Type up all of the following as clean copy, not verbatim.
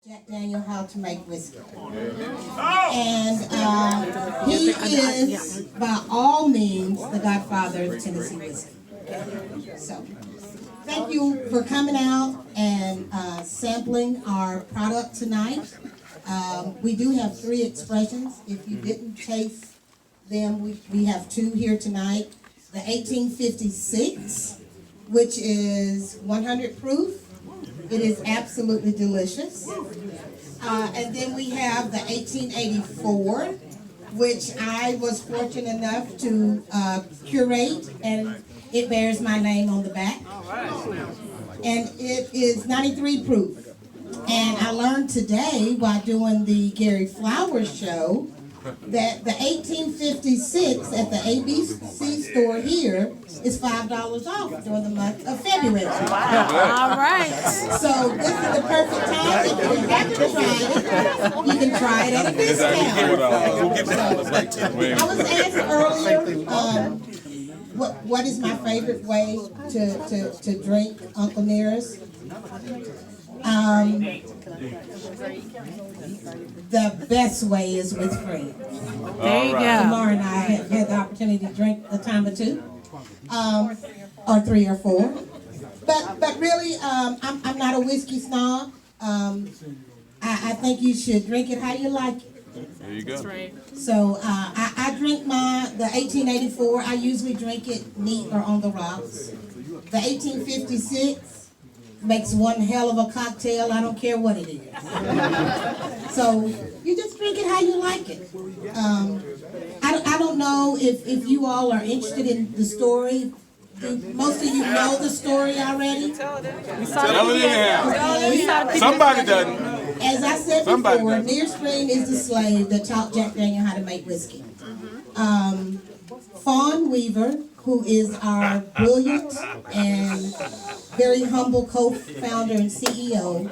Jack Daniel how to make whiskey. And he is, by all means, the godfather of Tennessee whiskey. So, thank you for coming out and sampling our product tonight. We do have 3 expressions. If you didn't taste them, we have 2 here tonight. The 1856, which is 100 proof. It is absolutely delicious. And then we have the 1884, which I was fortunate enough to curate, and it bears my name on the back. And it is 93 proof. And I learned today while doing the Gary Flowers show that the 1856 at the ABC store here is $5 off during the month of February. All right. So this is the perfect time. If you haven't tried it, you can try it at a discount. I was asked earlier, what is my favorite way to drink Uncle Nearest? The best way is with friends. There you go. Laura and I have had the opportunity to drink a time or 2, or 3 or 4. But really, I'm not a whiskey snob. I think you should drink it how you like it. There you go. That's right. So I drink the 1884. I usually drink it neat or on the rocks. The 1856 makes one hell of a cocktail. I don't care what it is. So you just drink it how you like it. I don't know if you all are interested in the story. Do most of you know the story already? Tell it again. Somebody doesn't. As I said before, Near Stream is the slave that taught Jack Daniel how to make whiskey. Fawn Weaver, who is our brilliant and very humble co-founder and CEO,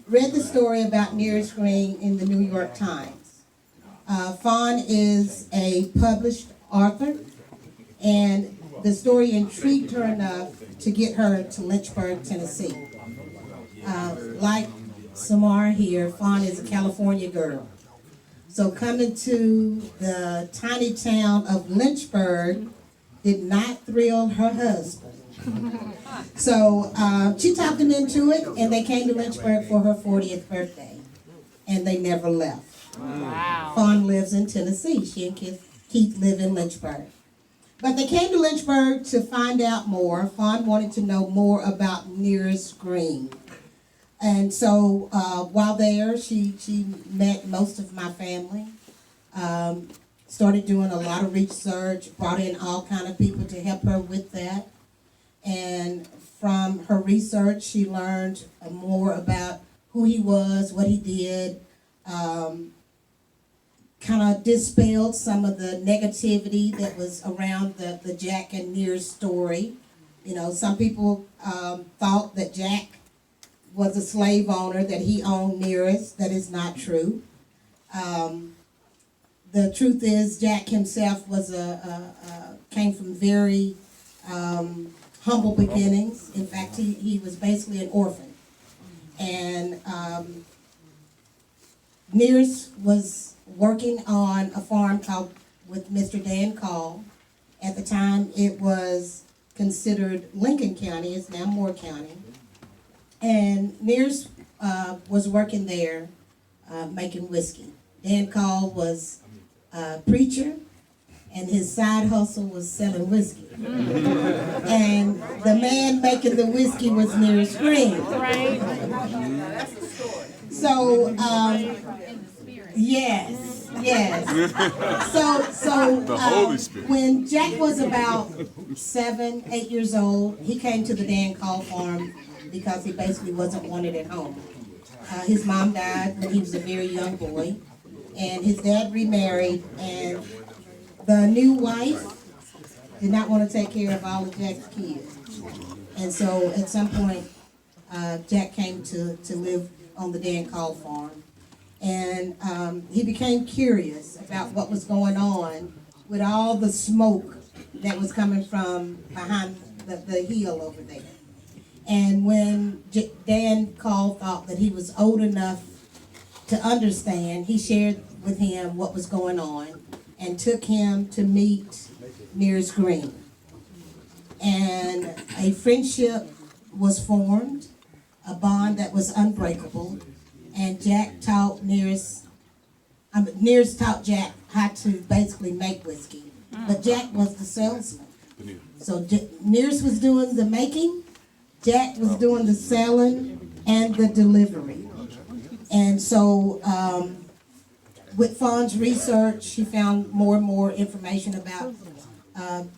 read the story about Nearest Green in the New York Times. Fawn is a published author, and the story intrigued her enough to get her to Lynchburg, Tennessee. Like Samar here, Fawn is a California girl. So coming to the tiny town of Lynchburg did not thrill her husband. So she talked him into it, and they came to Lynchburg for her 40th birthday, and they never left. Wow. Fawn lives in Tennessee. She and Keith live in Lynchburg. But they came to Lynchburg to find out more. Fawn wanted to know more about Nearest Green. And so while there, she met most of my family, started doing a lot of research, brought in all kind of people to help her with that. And from her research, she learned more about who he was, what he did, kind of dispelled some of the negativity that was around the Jack and Nearest story. You know, some people thought that Jack was a slave owner, that he owned Nearest. That is not true. The truth is, Jack himself was came from very humble beginnings. In fact, he was basically an orphan. And Nearest was working on a farm with Mr. Dan Call. At the time, it was considered Lincoln County. It's now Moore County. And Nearest was working there making whiskey. Dan Call was a preacher, and his side hustle was selling whiskey. And the man making the whiskey was Nearest Green. Right. So, yes. So The Holy Spirit. when Jack was about 7, 8 years old, he came to the Dan Call farm because he basically wasn't wanted at home. His mom died when he was a very young boy, and his dad remarried, and the new wife did not want to take care of all of Jack's kids. And so at some point, Jack came to live on the Dan Call farm. And he became curious about what was going on with all the smoke that was coming from behind the hill over there. And when Dan Call thought that he was old enough to understand, he shared with him what was going on and took him to meet Nearest Green. And a friendship was formed, a bond that was unbreakable, and Jack taught Nearest taught Jack how to basically make whiskey, but Jack was the salesman. So Nearest was doing the making, Jack was doing the selling and the delivery. And so with Fawn's research, she found more and more information about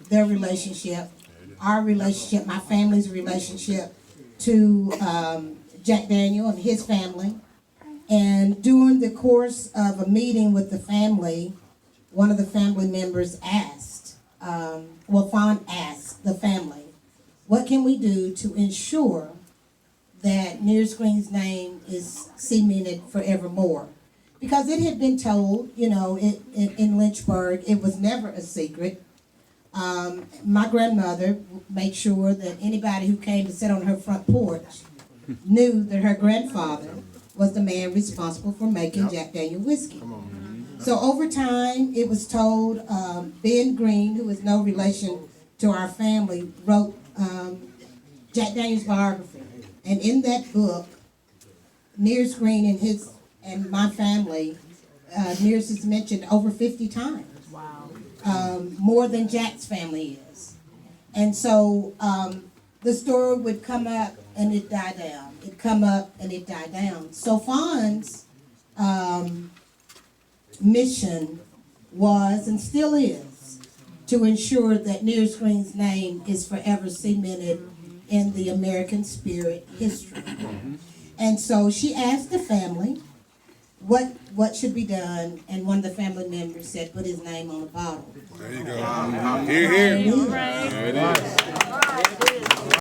their relationship, our relationship, my family's relationship to Jack Daniel and his family. And during the course of a meeting with the family, one of the family members asked, Fawn asked the family, what can we do to ensure that Nearest Green's name is cemented forevermore? Because it had been told, in Lynchburg, it was never a secret. My grandmother made sure that anybody who came to sit on her front porch knew that her grandfather was the man responsible for making Jack Daniel whiskey. So over time, it was told, Ben Green, who is no relation to our family, wrote Jack Daniel's biography. And in that book, Nearest Green and my family, Nearest is mentioned over 50 times. Wow. More than Jack's family is. And so the story would come up and it died down. It'd come up and it died down. So Fawn's mission was and still is to ensure that Nearest Green's name is forever cemented in the American spirit history. And so she asked the family what should be done, and one of the family members said, put his name on a bottle. There you go. Here, here. Right. There it is.